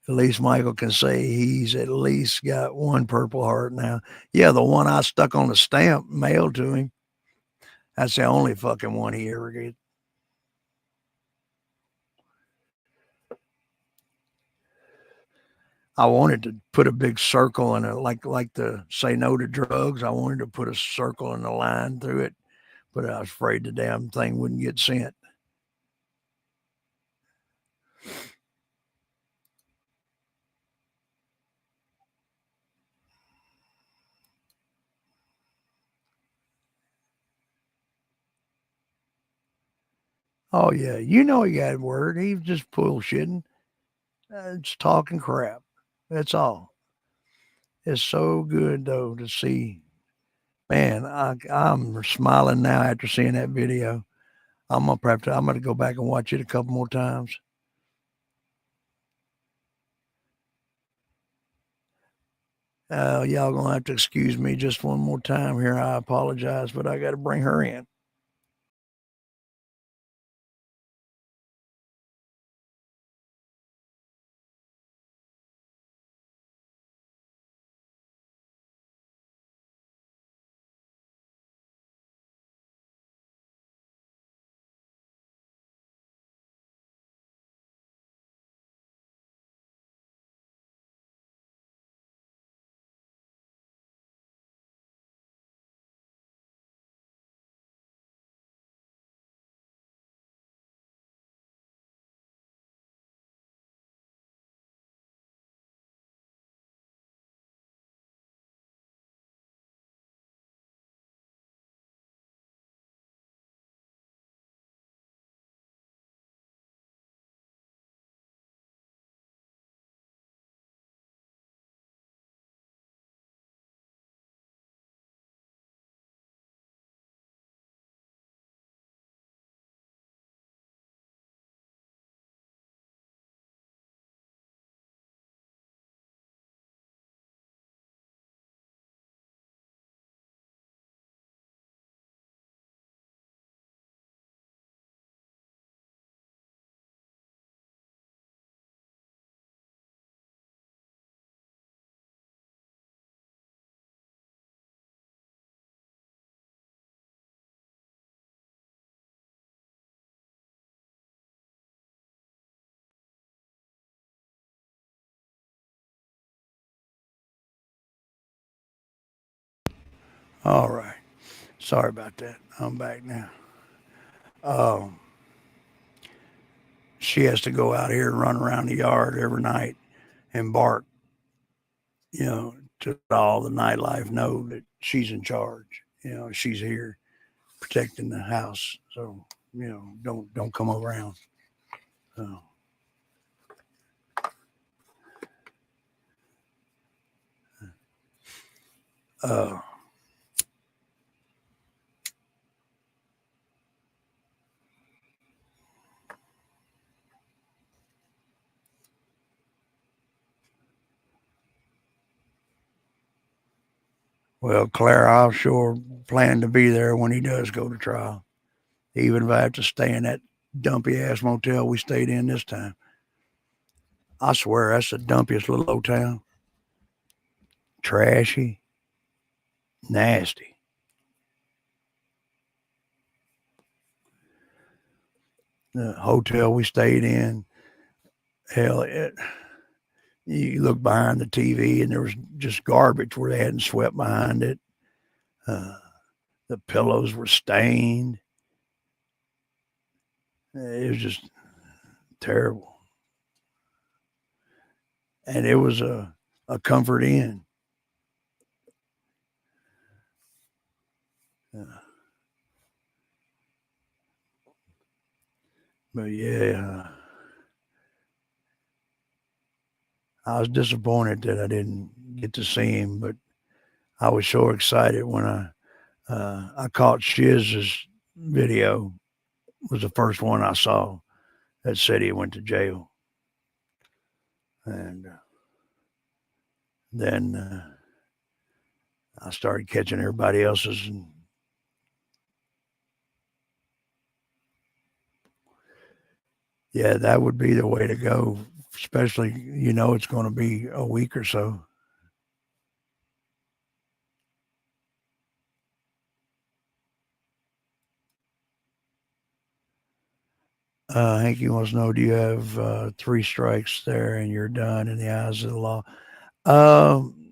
At least Michael can say he's at least got one Purple Heart now. Yeah, the one I stuck on the stamp mailed to him. That's the only fucking one he ever gets. I wanted to put a big circle in it, like the say no to drugs. I wanted to put a circle in the line through it, but I was afraid the damn thing wouldn't get sent. Oh yeah, he got word. He was just bullshitting, just talking crap. That's all. It's so good though to see. Man, I'm smiling now after seeing that video. I'm gonna go back and watch it a couple more times. Y'all gonna have to excuse me just one more time here. I apologize, but I got to bring her in. All right. Sorry about that. I'm back now. Um, she has to go out here and run around the yard every night and bark, to let all the nightlife know that she's in charge. She's here protecting the house. So, don't come around. So, uh, well, Claire, I'll sure plan to be there when he does go to trial, even if I have to stay in that dumpy ass motel we stayed in this time. I swear that's the dumpiest little old town. Trashy, nasty. The hotel we stayed in, hell, you look behind the TV and there was just garbage where they hadn't swept behind it. Uh, the pillows were stained. It was just terrible. And it was a comfort inn. Uh, but yeah, I was disappointed that I didn't get to see him, but I was so excited when I caught Shiz's video. Was the first one I saw that said he went to jail, and then I started catching everybody else's. And yeah, that would be the way to go, especially it's going to be a week or so. Hanky wants to know, do you have three strikes there and you're done in the eyes of the law? Um,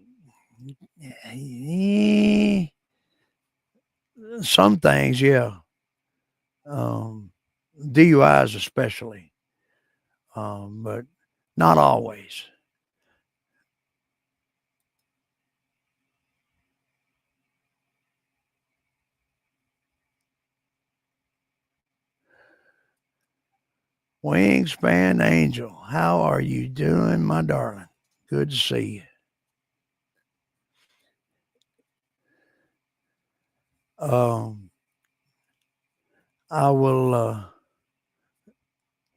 eh, some things, yeah. Um, DUIs especially, but not always. Wingspan Angel, how are you doing, my darling? Good to see you. I will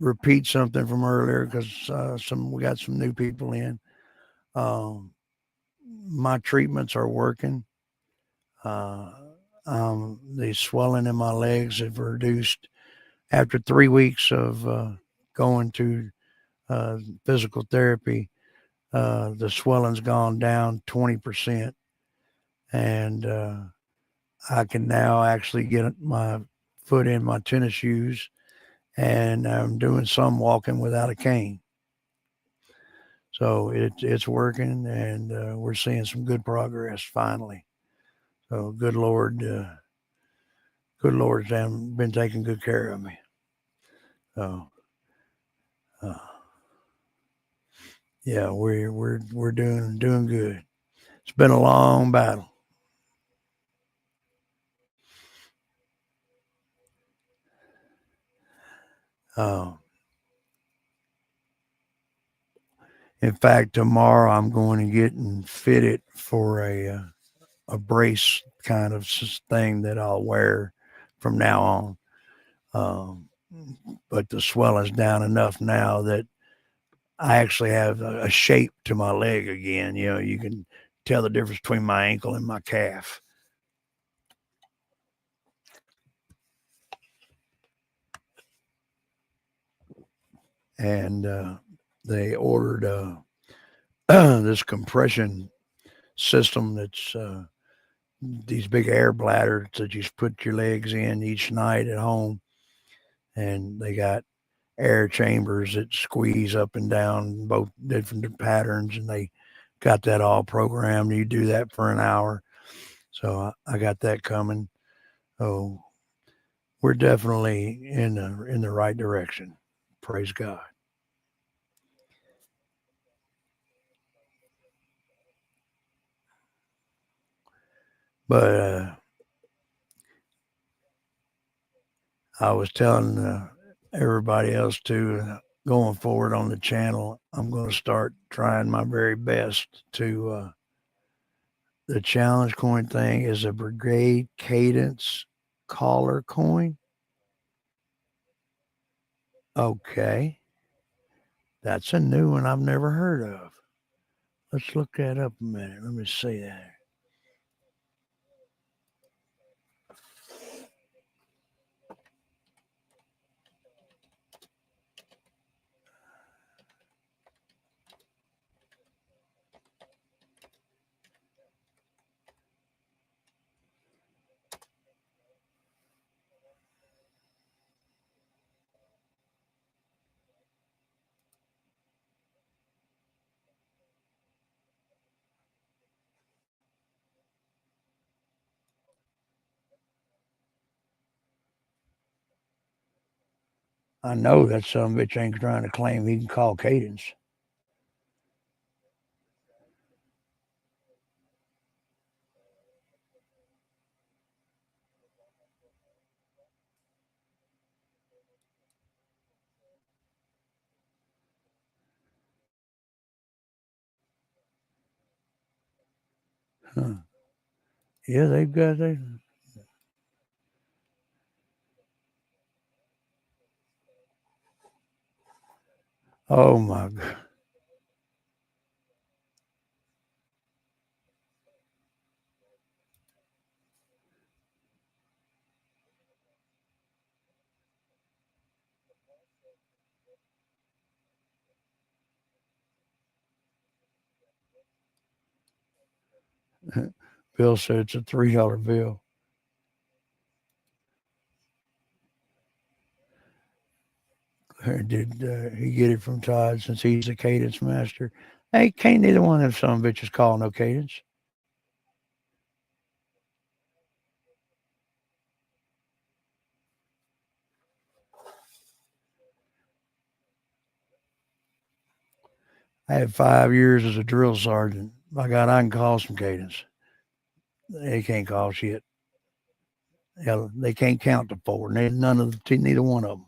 repeat something from earlier because we got some new people in. Um, my treatments are working. Uh, the swelling in my legs have reduced after 3 weeks of going to physical therapy. The swelling's gone down 20%, and I can now actually get my foot in my tennis shoes, and I'm doing some walking without a cane. So it's working, and we're seeing some good progress finally. So good Lord's been taking good care of me. So uh, yeah, we're doing good. It's been a long battle. Uh, in fact, tomorrow I'm going to get and fitted for a brace kind of thing that I'll wear from now on. Um, but the swelling's down enough now that I actually have a shape to my leg again. You can tell the difference between my ankle and my calf. And they ordered this compression system that's these big air bladders that you put your legs in each night at home. And they got air chambers that squeeze up and down both different patterns. And they got that all programmed. You do that for an hour. So I got that coming. Oh, we're definitely in the right direction. Praise God. But I was telling everybody else too, going forward on the channel, I'm going to start trying my very best to. The challenge coin thing is a brigade cadence collar coin. Okay. That's a new one I've never heard of. Let's look that up a minute. Let me see that. I know that some bitch ain't trying to claim he can call cadence. Huh. Yeah, they've got they. Oh my God. Bill said it's a $3 bill. Did he get it from Todd since he's a cadence master? Hey, can't neither one of them some bitches call no cadence. I had 5 years as a drill sergeant. By God, I can call some cadence. They can't call shit. Hell, they can't count to four. None of the, neither one of them.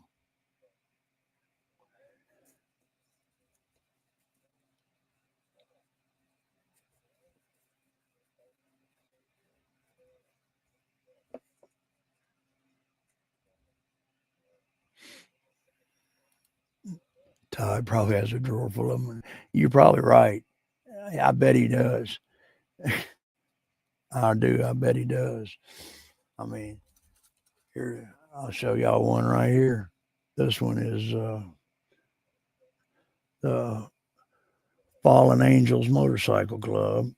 Todd probably has a drawer full of them. You're probably right. I bet he does. I do. I bet he does. I mean, here, I'll show y'all one right here. This one is the Fallen Angels Motorcycle Club.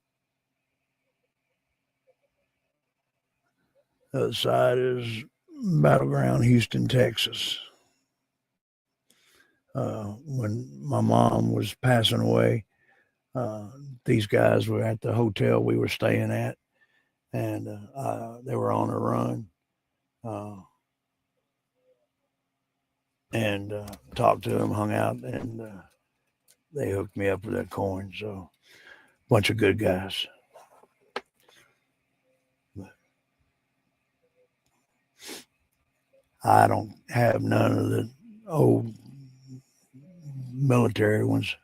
The other side is Battleground, Houston, Texas. When my mom was passing away, these guys were at the hotel we were staying at, and they were on a run. And talked to them, hung out, and they hooked me up with that coin. So, bunch of good guys. I don't have none of the old military ones.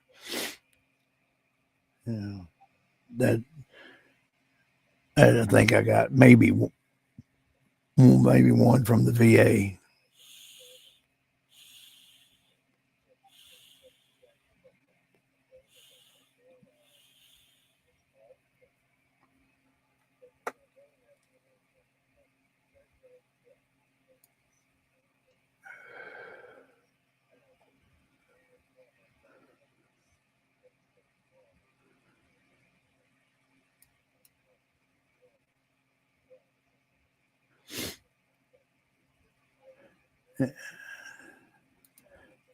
You know, that I think I got maybe one from the VA.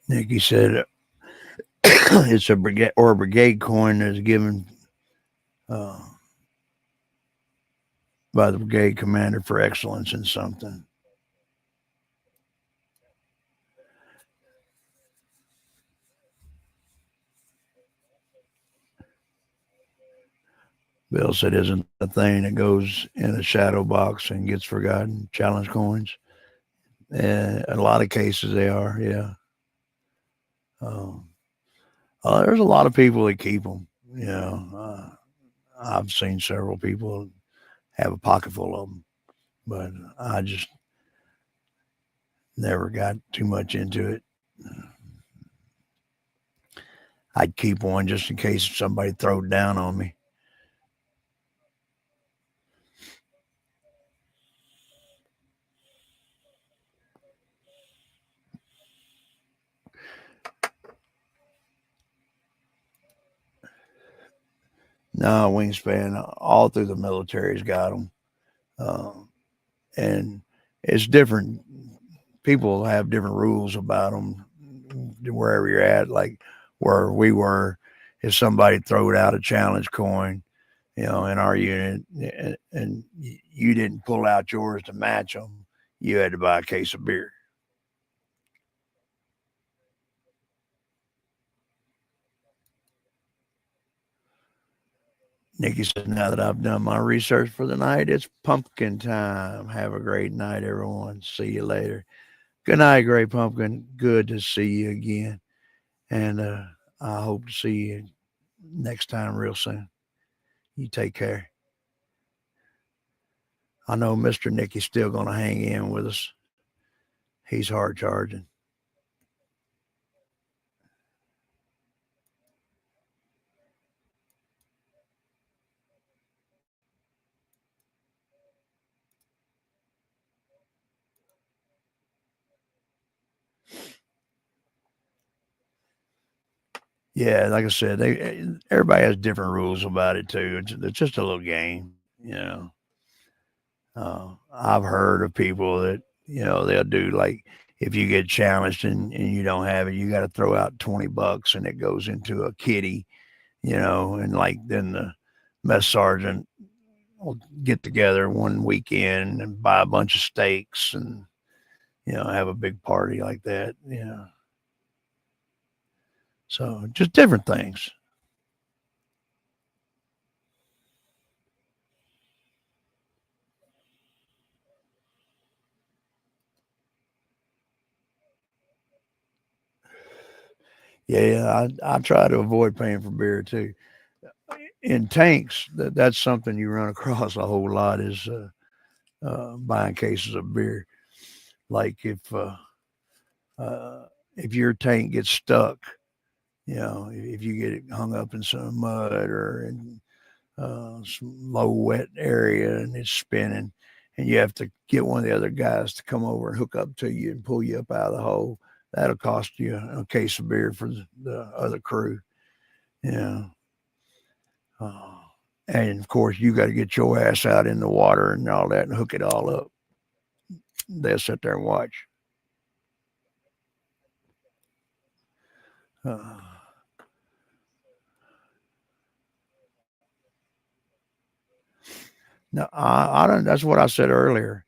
Nikki said it's a brigade coin that's given by the brigade commander for excellence in something. Bill said, isn't a thing that goes in a shadow box and gets forgotten? Challenge coins. In a lot of cases, they are, yeah. Um, there's a lot of people that keep them. You know, I've seen several people have a pocket full of them, but I just never got too much into it. I'd keep one just in case somebody throwed down on me. No, wingspan all through the military's got them, and it's different. People have different rules about them wherever you're at. Like where we were, if somebody throwed out a challenge coin, you know, in our unit, and you didn't pull out yours to match them, you had to buy a case of beer. Nikki says, now that I've done my research for the night, it's pumpkin time. Have a great night, everyone. See you later. Good night, Great Pumpkin. Good to see you again. And I hope to see you next time real soon. You take care. I know Mr. Nicky's still going to hang in with us. He's hard charging. Yeah, like I said, everybody has different rules about it too. It's just a little game, you know. I've heard of people that they'll do like if you get challenged and you don't have it, you got to throw out $20 and it goes into a kitty, and like then the mess sergeant will get together one weekend and buy a bunch of steaks and have a big party like that. So just different things. Yeah, I try to avoid paying for beer too. In tanks, that's something you run across a whole lot is buying cases of beer. Like uh, if your tank gets stuck, if you get it hung up in some mud or in some low wet area and it's spinning, and you have to get one of the other guys to come over and hook up to you and pull you up out of the hole. That'll cost you a case of beer for the other crew. Yeah. Uh, and of course, you got to get your ass out in the water and all that and hook it all up. They'll sit there and watch. Uh, no, I don't. That's what I said earlier.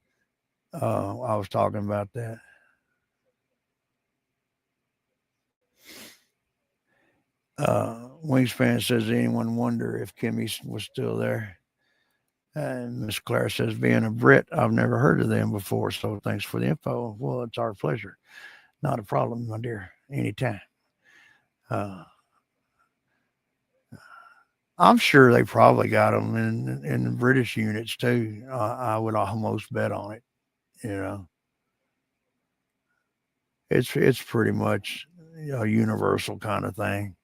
I was talking about that. Wingspan says, anyone wonder if Kimmy was still there? And Miss Claire says, being a Brit, I've never heard of them before. So thanks for the info. Well, it's our pleasure. Not a problem, my dear. Anytime. Uh, I'm sure they probably got them in the British units too. I would almost bet on it. You know, it's pretty much a universal kind of thing.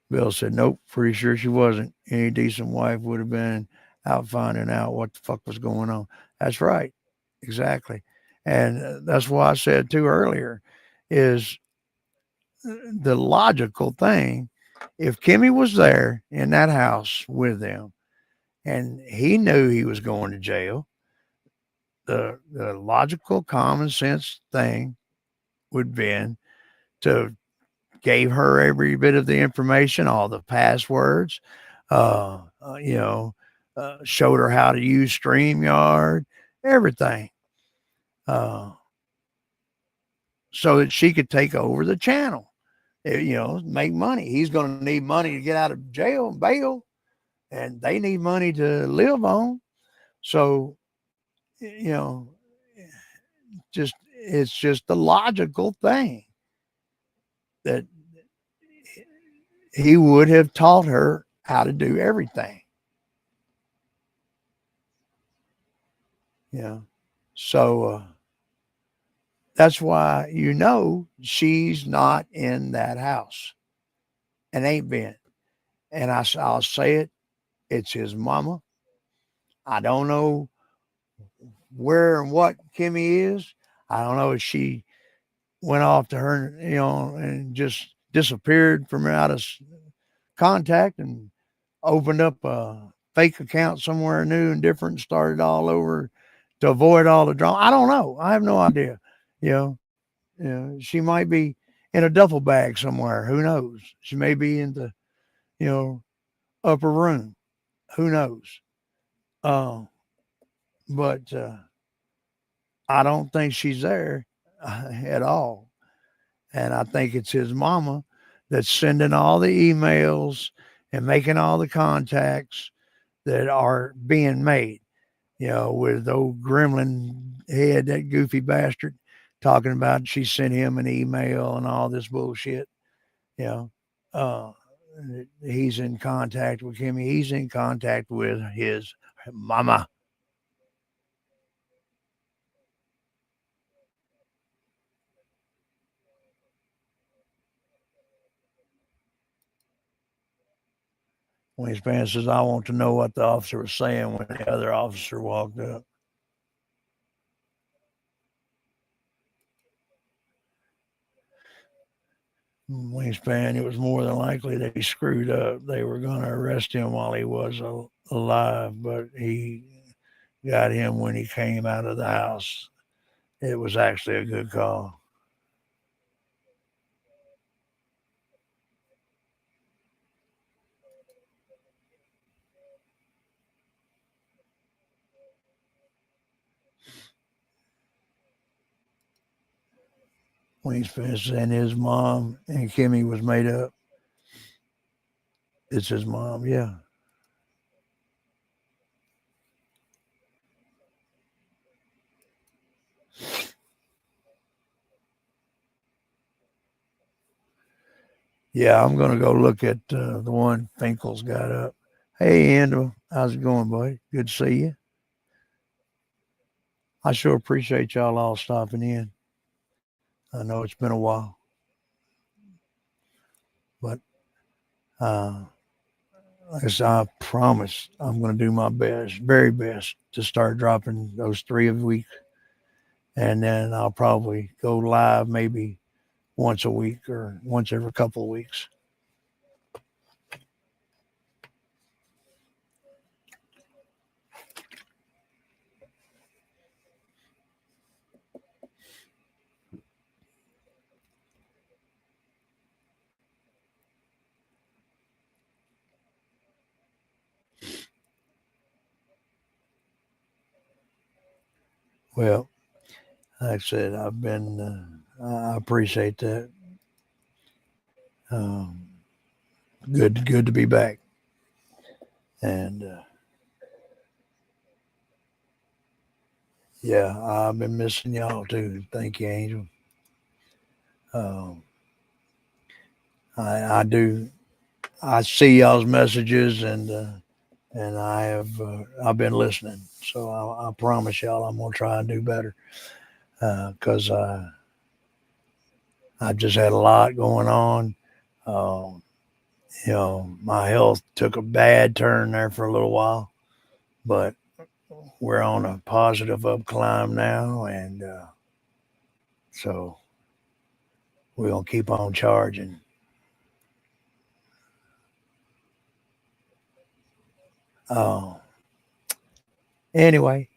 Bill said, nope, pretty sure she wasn't. Any decent wife would have been out finding out what the fuck was going on. That's right. Exactly. And that's why I said too earlier is the logical thing. If Kimmy was there in that house with them and he knew he was going to jail, the logical common sense thing would been to gave her every bit of the information, all the passwords, you know, showed her how to use StreamYard, everything, uh, so that she could take over the channel, you know, make money. He's going to need money to get out of jail, bail, and they need money to live on. So, you know, just it's just the logical thing that he would have taught her how to do everything. You know, so that's why she's not in that house and ain't been. And I'll say it, it's his mama. I don't know where and what Kimmy is. I don't know if she went off to her, you know, and just disappeared from out of contact and opened up a fake account somewhere new and different, started all over to avoid all the drama. I don't know. I have no idea. You know, she might be in a duffel bag somewhere. Who knows? She may be in the, you know, upper room. Who knows? Uh, but I don't think she's there at all. And I think it's his mama that's sending all the emails and making all the contacts that are being made, you know, with old gremlin head, that goofy bastard, talking about she sent him an email and all this bullshit, you know. Uh, he's in contact with him. He's in contact with his mama. Wingspan says, I want to know what the officer was saying when the other officer walked up. Wingspan, it was more than likely that he screwed up. They were going to arrest him while he was alive, but he got him when he came out of the house. It was actually a good call. Wingspan and his mom and Kimmy was made up. It's his mom, yeah. Yeah, I'm going to go look at the one Finkel's got up. Hey, Andrew, how's it going, buddy? Good to see you. I sure appreciate y'all all stopping in. I know it's been a while, but uh, I promise I'm going to do my best, very best, to start dropping those 3 a week. And then I'll probably go live maybe once a week or once every couple of weeks. Well, like I said, I appreciate that. Um, good to be back. And yeah, I've been missing y'all too. Thank you, Angel. Um, I do. I see y'all's messages, and I've been listening. So I promise y'all I'm gonna try and do better because I've just had a lot going on. Um, you know, my health took a bad turn there for a little while, but we're on a positive up climb now, and so we're gonna keep on charging. Uh, anyway,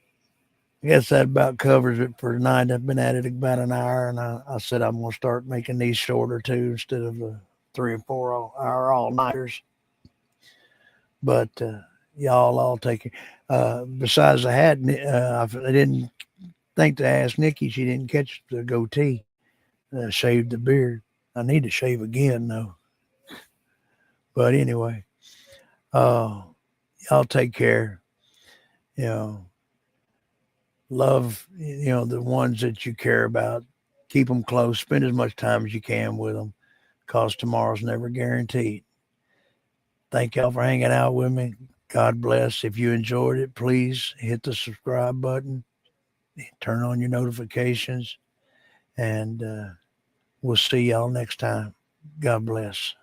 I guess that about covers it for tonight. I've been at it about an hour, and I said I'm going to start making these shorter too instead of the 3 or 4 hour all nighters. But y'all all take it. Besides the hat, I didn't think to ask Nikki. She didn't catch the goatee. Shaved the beard. I need to shave again though. But anyway, y'all take care. You know, love, the ones that you care about. Keep them close. Spend as much time as you can with them because tomorrow's never guaranteed. Thank y'all for hanging out with me. God bless. If you enjoyed it, please hit the subscribe button, turn on your notifications, and we'll see y'all next time. God bless.